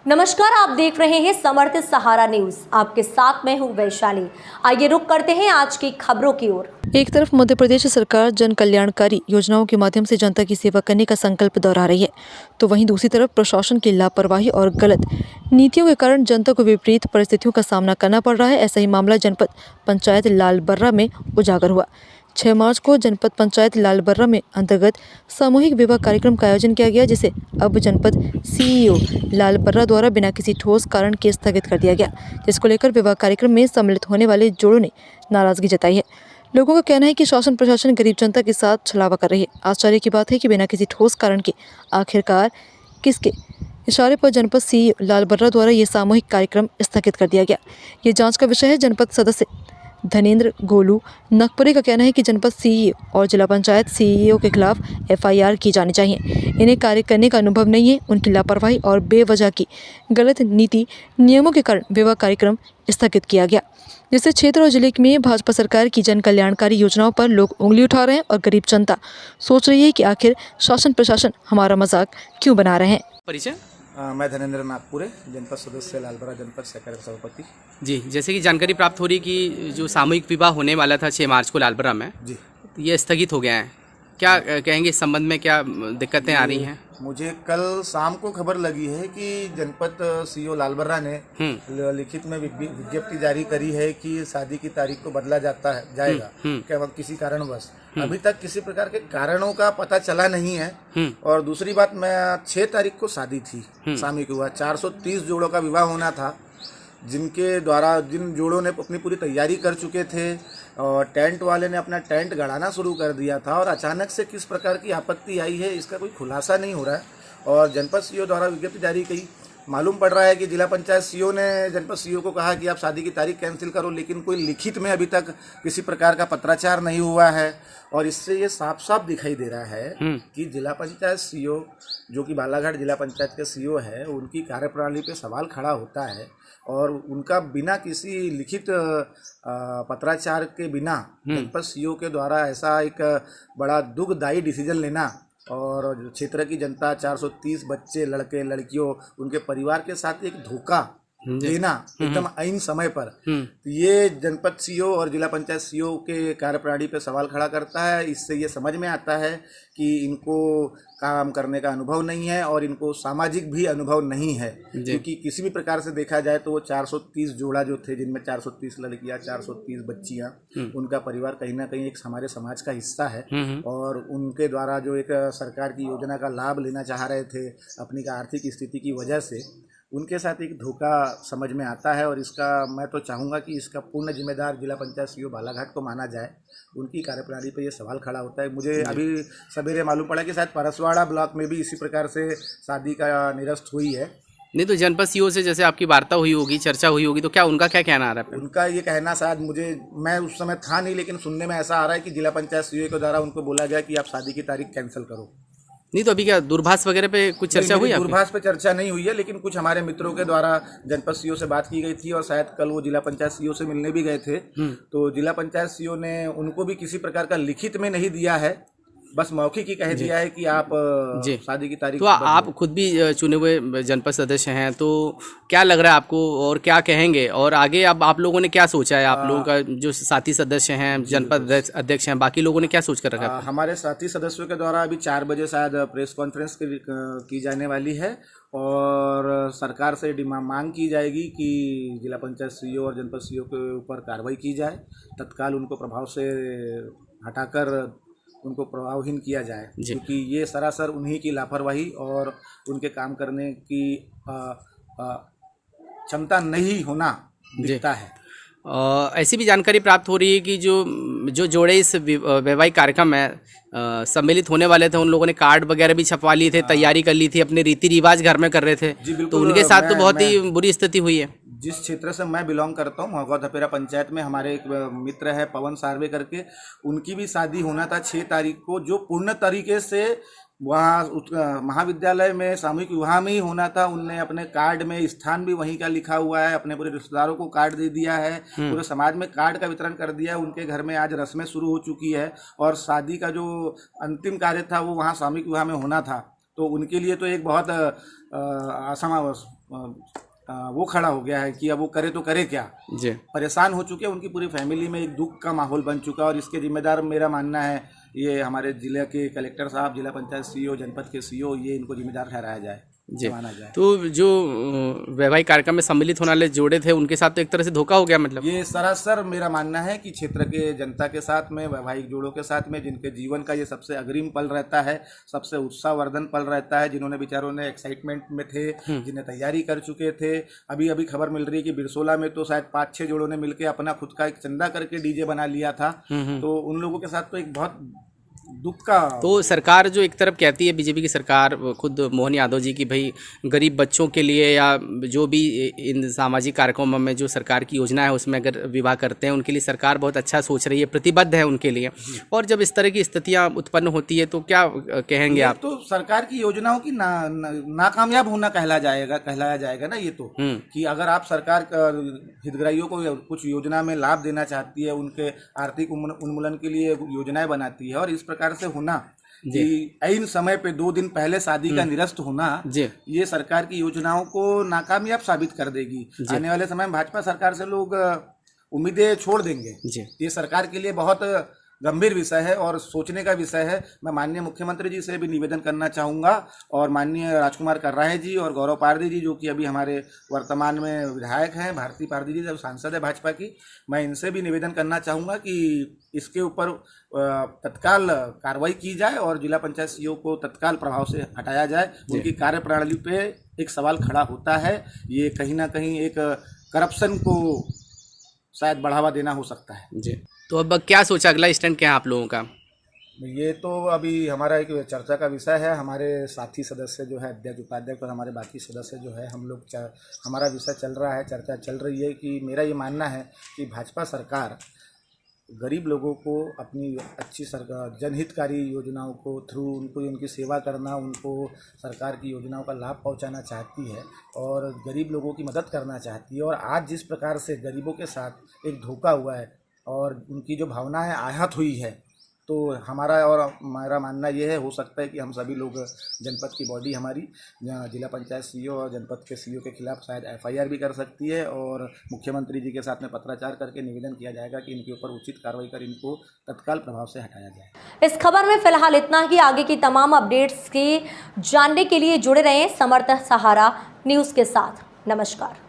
नमस्कार, आप देख रहे हैं समर्थ सहारा न्यूज। आपके साथ मैं हूं वैशाली। आइए रुक करते हैं आज की खबरों की ओर। एक तरफ मध्य प्रदेश सरकार जन कल्याणकारी योजनाओं के माध्यम से जनता की सेवा करने का संकल्प दोहरा रही है, तो वहीं दूसरी तरफ प्रशासन की लापरवाही और गलत नीतियों के कारण जनता को विपरीत परिस्थितियों का सामना करना पड़ रहा है। ऐसा ही मामला जनपद पंचायत लालबर्रा में उजागर हुआ। 6 मार्च को जनपद पंचायत लालबर्रा में अंतर्गत सामूहिक विवाह कार्यक्रम का आयोजन किया गया, जिसे अब जनपद सीईओ लालबर्रा द्वारा बिना किसी ठोस कारण के स्थगित कर दिया गया, जिसको लेकर विवाह कार्यक्रम में सम्मिलित होने वाले जोड़ों ने नाराजगी जताई है। लोगों का कहना है कि शासन प्रशासन गरीब जनता के साथ छलावा कर रही है। आश्चर्य की बात है कि बिना किसी ठोस कारण के आखिरकार किसके इशारे पर जनपद सीईओ लालबर्रा द्वारा ये सामूहिक कार्यक्रम स्थगित कर दिया गया, ये जांच का विषय है। जनपद सदस्य धनेंद्र गोलू नकपुरे का कहना है कि जनपद सीईओ और जिला पंचायत सीईओ के खिलाफ एफआईआर की जानी चाहिए। इन्हें कार्य करने का अनुभव नहीं है। उनकी लापरवाही और बेवजह की गलत नीति नियमों के कारण विवाह कार्यक्रम स्थगित किया गया, जिससे क्षेत्र और जिले में भाजपा सरकार की जन कल्याणकारी योजनाओं पर लोग उंगली उठा रहे हैं और गरीब जनता सोच रही है कि आखिर शासन प्रशासन हमारा मजाक क्यों बना रहे हैं। परिचय। मैं धनेंद्र नागपुरे, जनपद सदस्य लालबर्रा जनपद सहकारी सभापति। जी, जैसे कि जानकारी प्राप्त हो रही कि जो सामूहिक विवाह होने वाला था 6 मार्च को लालबर्रा में, जी, ये स्थगित हो गया है। क्या कहेंगे इस संबंध में, क्या दिक्कतें आ रही हैं? मुझे कल शाम को खबर लगी है कि जनपद सीईओ लालबर्रा ने लिखित में विज्ञप्ति जारी करी है कि शादी की तारीख को बदला जाएगा क्या किसी कारणवश। अभी तक किसी प्रकार के कारणों का पता चला नहीं है। और दूसरी बात, मैं 6 तारीख को शादी थी, सामूहिक हुआ 430 जोड़ों का विवाह होना था, जिनके द्वारा जिन जोड़ों ने अपनी पूरी तैयारी कर चुके थे और टेंट वाले ने अपना टेंट गड़ाना शुरू कर दिया था, और अचानक से किस प्रकार की आपत्ति आई है इसका कोई खुलासा नहीं हो रहा है। और जनपद सीईओ द्वारा विज्ञप्ति जारी की, मालूम पड़ रहा है कि जिला पंचायत सीईओ ने जनपद सीईओ को कहा कि आप शादी की तारीख कैंसिल करो, लेकिन कोई लिखित में अभी तक किसी प्रकार का पत्राचार नहीं हुआ है। और इससे ये साफ साफ दिखाई दे रहा है कि जिला पंचायत सीईओ, जो कि बालाघाट जिला पंचायत के सीईओ है, उनकी कार्यप्रणाली पे सवाल खड़ा होता है। और उनका बिना किसी लिखित पत्राचार के बिना जनपद सीईओ के द्वारा ऐसा एक बड़ा दुखदायी डिसीजन लेना, और क्षेत्र की जनता 430 बच्चे, लड़के लड़कियों, उनके परिवार के साथ एक धोखा देना एकदम ऐन समय पर, तो ये जनपद सीईओ और जिला पंचायत सीईओ के कार्यप्रणाली पे सवाल खड़ा करता है। इससे ये समझ में आता है कि इनको काम करने का अनुभव नहीं है और इनको सामाजिक भी अनुभव नहीं है, क्योंकि किसी भी प्रकार से देखा जाए तो वो 430 जोड़ा जो थे, जिनमें 430 लड़कियां, 430 बच्चियां, उनका परिवार कहीं ना कहीं एक हमारे समाज का हिस्सा है। और उनके द्वारा जो एक सरकार की योजना का लाभ लेना चाह रहे थे, अपनी आर्थिक स्थिति की वजह से उनके साथ एक धोखा समझ में आता है। और इसका मैं तो चाहूँगा कि इसका पूर्ण जिम्मेदार जिला पंचायत सीईओ बालाघाट को माना जाए। उनकी कार्यप्रणाली पर यह सवाल खड़ा होता है। मुझे अभी सवेरे मालूम पड़ा कि शायद परसवाड़ा ब्लॉक में भी इसी प्रकार से शादी का निरस्त हुई है। नहीं तो जनपद सीईओ से जैसे आपकी वार्ता हुई होगी, चर्चा हुई होगी, तो क्या उनका क्या कहना आ रहा है? उनका ये कहना, शायद मैं उस समय था नहीं, लेकिन सुनने में ऐसा आ रहा है कि जिला पंचायत सीईओ के द्वारा उनको बोला गया कि आप शादी की तारीख कैंसिल करो। नहीं तो अभी क्या दूरभाष वगैरह पे कुछ चर्चा हुई? दूरभाष पे चर्चा नहीं हुई है, लेकिन कुछ हमारे मित्रों के द्वारा जनपद सीईओ से बात की गई थी, और शायद कल वो जिला पंचायत सीईओ से मिलने भी गए थे। तो जिला पंचायत सीईओ ने उनको भी किसी प्रकार का लिखित में नहीं दिया है, बस मौखिक ही कह दिया है कि आप शादी की तारीख। तो आप खुद भी चुने हुए जनपद सदस्य हैं, तो क्या लग रहा है आपको और क्या कहेंगे? और आगे अब आप लोगों ने क्या सोचा है? आप लोगों का जो साथी सदस्य हैं, जनपद अध्यक्ष हैं, बाकी लोगों ने क्या सोच कर रखा है? हमारे साथी सदस्यों के द्वारा अभी 4 बजे शायद प्रेस कॉन्फ्रेंस की जाने वाली है, और सरकार से मांग की जाएगी कि जिला पंचायत सीईओ और जनपद सीईओ के ऊपर कार्रवाई की जाए, तत्काल उनको प्रभाव से हटाकर उनको प्रभावहीन किया जाए, क्योंकि ये सरासर उन्हीं की लापरवाही और उनके काम करने की क्षमता नहीं होना दिखता है। ऐसी भी जानकारी प्राप्त हो रही है कि जो जोड़े इस वैवाहिक कार्यक्रम में सम्मिलित होने वाले थे, उन लोगों ने कार्ड वगैरह भी छपवा लिए थे, तैयारी कर ली थी, अपने रीति रिवाज घर में कर रहे थे, तो उनके साथ तो बहुत ही बुरी स्थिति हुई है। जिस क्षेत्र से मैं बिलोंग करता हूँ, महोगा धपेरा पंचायत में हमारे एक मित्र है पवन सार्वे करके, उनकी भी शादी होना था 6 तारीख को, जो पूर्ण तरीके से वहाँ महाविद्यालय में सामूहिक विवाह में ही होना था। उनने अपने कार्ड में स्थान भी वहीं का लिखा हुआ है, अपने पूरे रिश्तेदारों को कार्ड दे दिया है, पूरे समाज में कार्ड का वितरण कर दिया है। उनके घर में आज रस्में शुरू हो चुकी है, और शादी का जो अंतिम कार्य था वो वहाँ सामूहिक विवाह में होना था। तो उनके लिए तो एक बहुत वो खड़ा हो गया है कि अब वो करे तो करे क्या। जी परेशान हो चुके हैं, उनकी पूरी फैमिली में एक दुख का माहौल बन चुका है और इसके जिम्मेदार मेरा मानना है ये हमारे जिले के कलेक्टर साहब, जिला पंचायत सीईओ, जनपद के सीईओ, ये इनको जिम्मेदार ठहराया जाए, जी। माना जाए। तो जो वैवाहिक कार्यक्रम में सम्मिलित होने वाले जोड़े थे उनके साथ तो एक तरह से धोखा हो गया, मतलब ये सरासर मेरा मानना है कि क्षेत्र के जनता के साथ में, वैवाहिक जोड़ों के साथ में, जिनके जीवन का ये सबसे अग्रिम पल रहता है, सबसे उत्साहवर्धन पल रहता है, जिन्होंने बेचारों ने एक्साइटमेंट में थे, जिन्हें तैयारी कर चुके थे। अभी अभी खबर मिल रही है कि बिरसोला में तो शायद 5-6 जोड़ों ने मिलकर अपना खुद का एक चंदा करके डीजे बना लिया था। तो उन लोगों के साथ तो एक बहुत दुख का। तो सरकार जो एक तरफ कहती है, बीजेपी की सरकार, खुद मोहन यादव जी की भाई गरीब बच्चों के लिए या जो भी इन सामाजिक कार्यक्रमों में जो सरकार की योजना है उसमें अगर विवाह करते हैं उनके लिए सरकार बहुत अच्छा सोच रही है, प्रतिबद्ध है उनके लिए। और जब इस तरह की स्थितियां उत्पन्न होती है तो क्या कहेंगे आप? तो सरकार की योजनाओं की नाकामयाब होना कहलाया जाएगा ना ये तो, कि अगर आप सरकार हितग्राहियों को कुछ योजना में लाभ देना चाहती है, उनके आर्थिक उन्मूलन के लिए योजनाएं बनाती है और इस प्रकार से होना कि ऐन समय पे 2 दिन पहले शादी का निरस्त होना, ये सरकार की योजनाओं को नाकामयाब साबित कर देगी। आने वाले समय में भाजपा सरकार से लोग उम्मीदें छोड़ देंगे। ये सरकार के लिए बहुत गंभीर विषय है और सोचने का विषय है। मैं माननीय मुख्यमंत्री जी से भी निवेदन करना चाहूँगा और माननीय राजकुमार कर्राहे जी और गौरव पारदी जी, जो कि अभी हमारे वर्तमान में विधायक हैं, भारती पारदी जी जो सांसद है भाजपा की, मैं इनसे भी निवेदन करना चाहूँगा कि इसके ऊपर तत्काल कार्रवाई की जाए और जिला पंचायत सीईओ को तत्काल प्रभाव से हटाया जाए। उनकी कार्यप्रणाली पे एक सवाल खड़ा होता है। ये कहीं ना कहीं एक करप्शन को शायद बढ़ावा देना हो सकता है। जी, तो अब क्या सोचा, अगला स्टैंड क्या है आप लोगों का? ये तो अभी हमारा एक चर्चा का विषय है। हमारे साथी सदस्य जो है, अध्यक्ष, उपाध्यक्ष और हमारे बाकी सदस्य जो है, हम लोग हमारा विषय चल रहा है, चर्चा चल रही है कि मेरा ये मानना है कि भाजपा सरकार गरीब लोगों को अपनी अच्छी सरकार जनहितकारी योजनाओं को थ्रू उनको उनकी सेवा करना, उनको सरकार की योजनाओं का लाभ पहुंचाना चाहती है और गरीब लोगों की मदद करना चाहती है। और आज जिस प्रकार से गरीबों के साथ एक धोखा हुआ है और उनकी जो भावनाएं आहत हुई है, तो हमारा और हमारा मानना ये है, हो सकता है कि हम सभी लोग जनपद की बॉडी हमारी जिला पंचायत सीईओ और जनपद के सीईओ के खिलाफ शायद एफआईआर भी कर सकती है और मुख्यमंत्री जी के साथ में पत्राचार करके निवेदन किया जाएगा कि इनके ऊपर उचित कार्रवाई कर इनको तत्काल प्रभाव से हटाया जाए। इस खबर में फिलहाल इतना ही। आगे की तमाम अपडेट्स की जानने के लिए जुड़े रहें समर्थ सहारा न्यूज़ के साथ। नमस्कार।